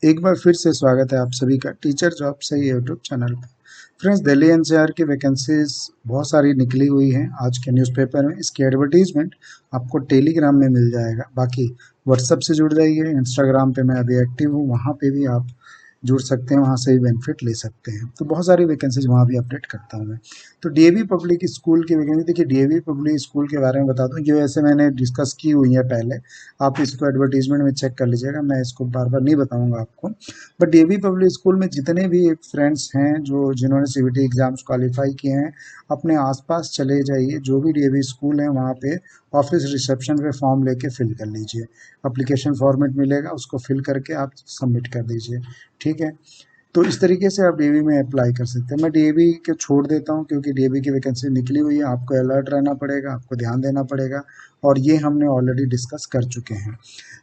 एक बार फिर से स्वागत है आप सभी का टीचर जॉब से यूट्यूब चैनल पर। फ्रेंड्स, दिल्ली एनसीआर की वैकेंसीज बहुत सारी निकली हुई हैं आज के न्यूज़पेपर में। इसकी एडवर्टीजमेंट आपको टेलीग्राम में मिल जाएगा। बाकी व्हाट्सएप से जुड़ जाइए, इंस्टाग्राम पे मैं अभी एक्टिव हूँ, वहाँ पे भी आप जुड़ सकते हैं, वहाँ से भी बेनिफिट ले सकते हैं। तो बहुत सारी वैकेंसीज वहाँ भी अपडेट करता हूँ मैं। तो डीएवी पब्लिक स्कूल की वैकेंसी देखिए, डीएवी पब्लिक स्कूल के बारे में बता दूँ, ये वैसे मैंने डिस्कस की हुई है पहले, आप इसको एडवर्टीजमेंट में चेक कर लीजिएगा, मैं इसको बार बार नहीं बताऊंगा आपको। बट डीएवी पब्लिक स्कूल में जितने भी फ्रेंड्स हैं जो जिन्होंने सीबीटी एग्जाम्स क्वालिफाई किए हैं, अपने आसपास चले जाइए, जो भी डीएवी स्कूल है वहाँ पे ऑफिस रिसेप्शन पे फॉर्म लेके फिल कर लीजिए। अप्लीकेशन फॉर्मेट मिलेगा, उसको फिल करके आप सबमिट कर दीजिए। ठीक है, तो इस तरीके से आप डीएवी में अप्लाई कर सकते हैं। मैं डीएवी के छोड़ देता हूँ क्योंकि डीएवी की वैकेंसी निकली हुई है, आपको अलर्ट रहना पड़ेगा, आपको ध्यान देना पड़ेगा, और ये हमने ऑलरेडी डिस्कस कर चुके हैं।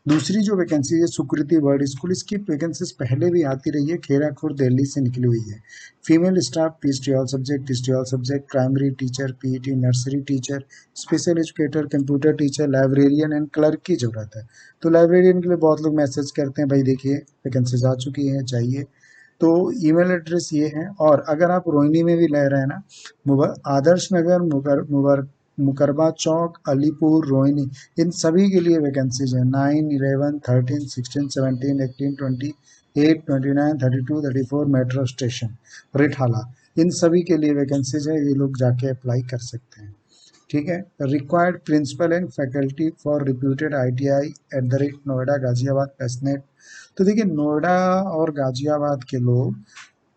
दूसरी जो वैकेंसी है सुकृति वर्ड स्कूल, इसकी वैकेंसीज पहले भी आती रही है, खेराखुर दिल्ली से निकली हुई है। Female staff PhD all subject, history all subject, primary teacher, PET, nursery teacher, special educator, computer teacher, librarian and clerk की जरूरत है। तो लाइब्रेरियन के लिए बहुत लोग मैसेज करते हैं, भाई देखिए वैकेंसीज आ चुकी हैं, चाहिए। तो ईमेल एड्रेस ये है। और अगर आप रोहिणी में भी ले रहे हैं ना, आदर्श नगर, मुकरबा चौक, अलीपुर, रोहिणी, इन सभी के लिए वैकेंसीज है। 9, 11, 13, 16, 17, 18, 20, 8, 29, 32, 34, मेट्रो स्टेशन, रिठाला, इन सभी के लिए वैकेंसीज है, ये लोग जाके अप्लाई कर सकते हैं। ठीक है। Required principal and faculty for reputed ITI at the rate Noida, Ghaziabad, passionate. तो देखिए, नोएडा और गाजियाबाद के लोग,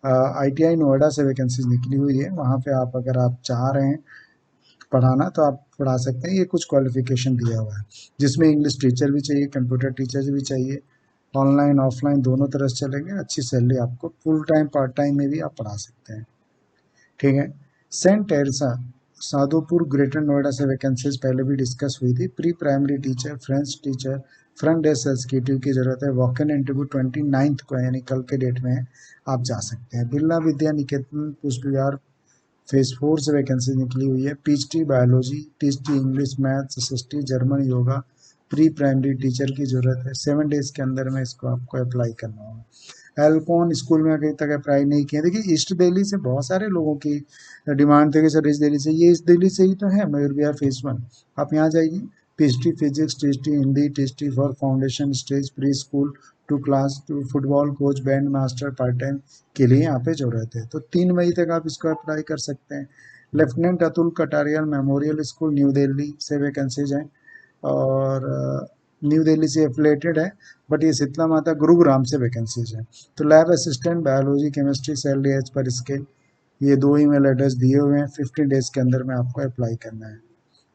आईटीआई नोएडा से वैकेंसीज निकली हुई है, वहाँ पे आप अगर आप चाह रहे हैं पढ़ाना तो आप पढ़ा सकते हैं। ये कुछ क्वालिफिकेशन दिया हुआ है जिसमें इंग्लिश टीचर भी चाहिए, कंप्यूटर टीचर भी चाहिए, ऑनलाइन ऑफलाइन दोनों तरह से चलेंगे, अच्छी सैलरी आपको, फुल टाइम पार्ट टाइम में भी आप पढ़ा सकते हैं। ठीक है। Saint Teresa, Sadhupur, greater Noida से वैकेंसीज पहले भी डिस्कस हुई थी। Pre primary teacher, French teacher, front desk executive की जरूरत है। वॉक इन इंटरव्यू 29 को, यानी कल के डेट में आप जा सकते हैं। बिरला विद्या निकेतन, पुष्प विहार, फेज 4 से वैकेंसी निकली हुई है। PhD biology, THD English, maths, SST, German, yoga, pre primary teacher की जरूरत है। 7 डेज के अंदर में इसको आपको अप्लाई करना होगा। एल्कॉन स्कूल में अभी तक अप्लाई नहीं किया। देखिए, ईस्ट दिल्ली से बहुत सारे लोगों की डिमांड थी कि सर इस दिल्ली से, ये इस दिल्ली से ही तो है, मयूर विहार फेज 1। आप यहाँ जाइए, PhD physics, THD Hindi, THD for foundation stage, pre school to class two, football coach, band master, part time के लिए यहाँ पे जरूरत है। तो 3 मई तक आप इसको अप्लाई कर सकते हैं। Lieutenant Atul Kataria memorial school, new Delhi से वैकेंसीज हैं, और न्यू दिल्ली से एफिलेटेड है, बट ये शीतला माता गुरुग्राम से वैकेंसीज है। तो lab assistant, biology, chemistry, salary as per scale, ये 2 ईमेल एड्रेस दिए हुए हैं। 15 डेज के अंदर में आपको अप्लाई करना है।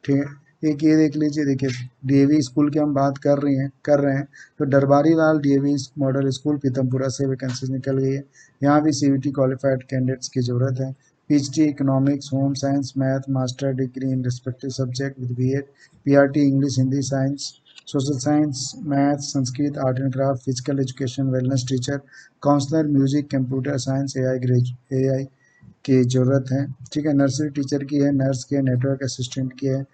ठीक है। एक ये देख लीजिए, देखिए डीएवी स्कूल की हम बात कर रहे हैं तो दरबारी लाल डीएवी मॉडल स्कूल पीतमपुरा से वैकेंसीज निकल गई है। यहाँ भी सीवीटी क्वालिफाइड कैंडिडेट्स की जरूरत है। PhD economics, home science, math, master degree in respective subject with BEd, PRT English, Hindi, science, social science, math, Sanskrit, art and craft, physical education, wellness teacher, counsellor, music, computer science, AI की ज़रूरत है। ठीक है। Nursery teacher की है, nurse की है, network assistant की है।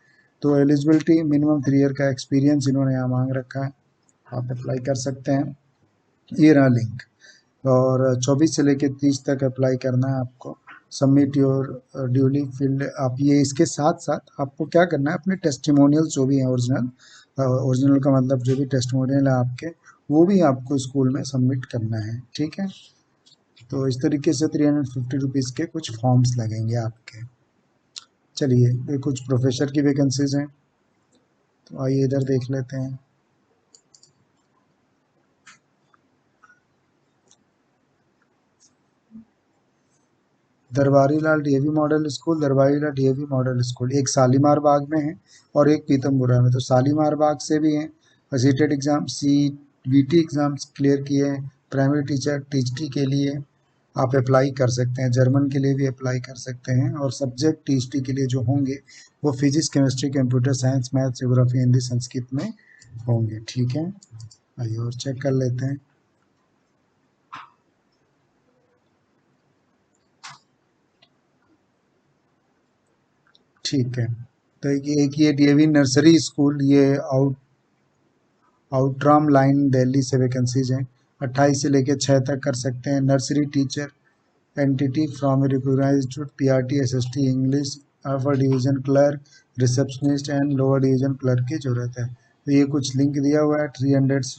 तो एलिजिबिलिटी मिनिमम 3 ईयर का एक्सपीरियंस इन्होंने यहाँ मांग रखा है, आप अप्लाई कर सकते हैं। ये रहा लिंक। और 24 से लेकर 30 तक अप्लाई करना है आपको। सबमिट योर ड्यूली फील्ड, आप ये इसके साथ साथ आपको क्या करना है, अपने टेस्टिमोनियल जो भी हैं, ओरिजिनल का मतलब जो भी टेस्टिमोनियल है आपके, वो भी आपको स्कूल में सबमिट करना है। ठीक है। तो इस तरीके से 350 रुपीज़ के कुछ फॉर्म्स लगेंगे आपके। चलिए, ये कुछ प्रोफेसर की वैकेंसीज हैं, तो आइए इधर देख लेते हैं। दरबारी लाल डीएवी मॉडल स्कूल, दरबारी लाल डीएवी मॉडल स्कूल, एक शालीमार बाग में है और एक पीतमपुरा में। तो शालीमार बाग से भी हैं। Seated exam, CBT exams clear किए हैं। प्राइमरी टीचर, टीचटी के लिए आप अप्लाई कर सकते हैं। जर्मन के लिए भी अप्लाई कर सकते हैं। और सब्जेक्ट टीचटी के लिए जो होंगे वो physics, chemistry, computer science, math, geography, Hindi, Sanskrit में होंगे। ठीक है। आइए और चेक कर लेते हैं। ठीक है। तो एक ये डीएवी नर्सरी स्कूल, ये आउटराम लाइन दिल्ली से वैकेंसीज हैं। 28 से लेके 6 तक कर सकते हैं। Nursery teacher entity from recognised institute, PRT, SST, English, upper division clerk, receptionist and lower division clerk की ज़रूरत है। तो ये कुछ लिंक दिया हुआ है, 300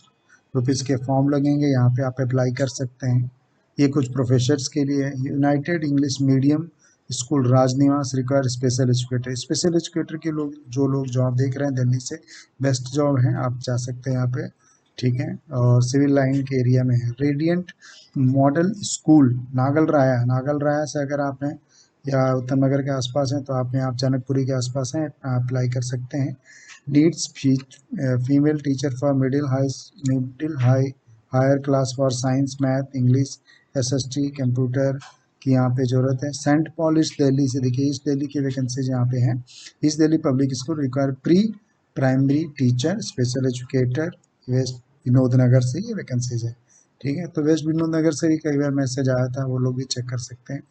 रुपीज़ के फॉर्म लगेंगे, यहाँ पे आप अप्लाई कर सकते हैं। ये कुछ प्रोफेसर्स के लिए है। United English medium school Rajniwas require special educator. Special educator के लोग जो लोग जॉब देख रहे हैं दिल्ली से, बेस्ट जॉब है, आप जा सकते हैं यहाँ पे, ठीक है। और सिविल लाइन के एरिया में है। रेडियंट मॉडल स्कूल नागल राया, नागल राया से अगर आप हैं या उत्तम नगर के आसपास हैं तो आप यहाँ जनकपुरी के आसपास हैं, अप्लाई कर सकते हैं। Needs female teacher for middle high higher class for science, math, English, SST, computer की यहाँ पे ज़रूरत है। सेंट पॉल ईस्ट दिल्ली से, देखिए ईस्ट दिल्ली की वैकेंसीज यहाँ पे हैं। East Delhi public school require pre primary teacher special educator, west Vinod Nagar से ये वैकेंसीज है, ठीक है। तो वेस्ट विनोद नगर से भी कई बार मैसेज आया था, वो लोग भी चेक कर सकते हैं,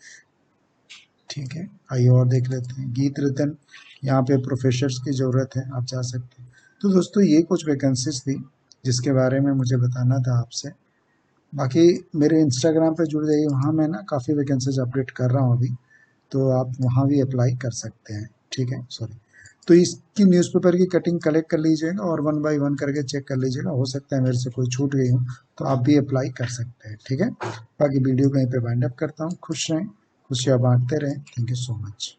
ठीक है। आइए और देख लेते हैं। गीत रतन, यहाँ पे प्रोफेसर्स की ज़रूरत है, आप जा सकते हैं। तो दोस्तों ये कुछ वैकेंसीज थी जिसके बारे में मुझे बताना था आपसे। बाकी मेरे इंस्टाग्राम पे जुड़ जाइए, वहाँ मैं ना काफ़ी वैकेंसीज अपडेट कर रहा हूँ अभी, तो आप वहाँ भी अप्लाई कर सकते हैं, ठीक है। सॉरी, तो इसकी न्यूज़पेपर की कटिंग कलेक्ट कर लीजिएगा और 1 बाय 1 करके चेक कर लीजिएगा, हो सकता है मेरे से कोई छूट गई हो, तो आप भी अप्लाई कर सकते हैं, ठीक है। बाकी वीडियो कहीं पे वाइंड अप करता हूँ। खुश रहें, खुशियाँ बांटते रहें। Thank you so much.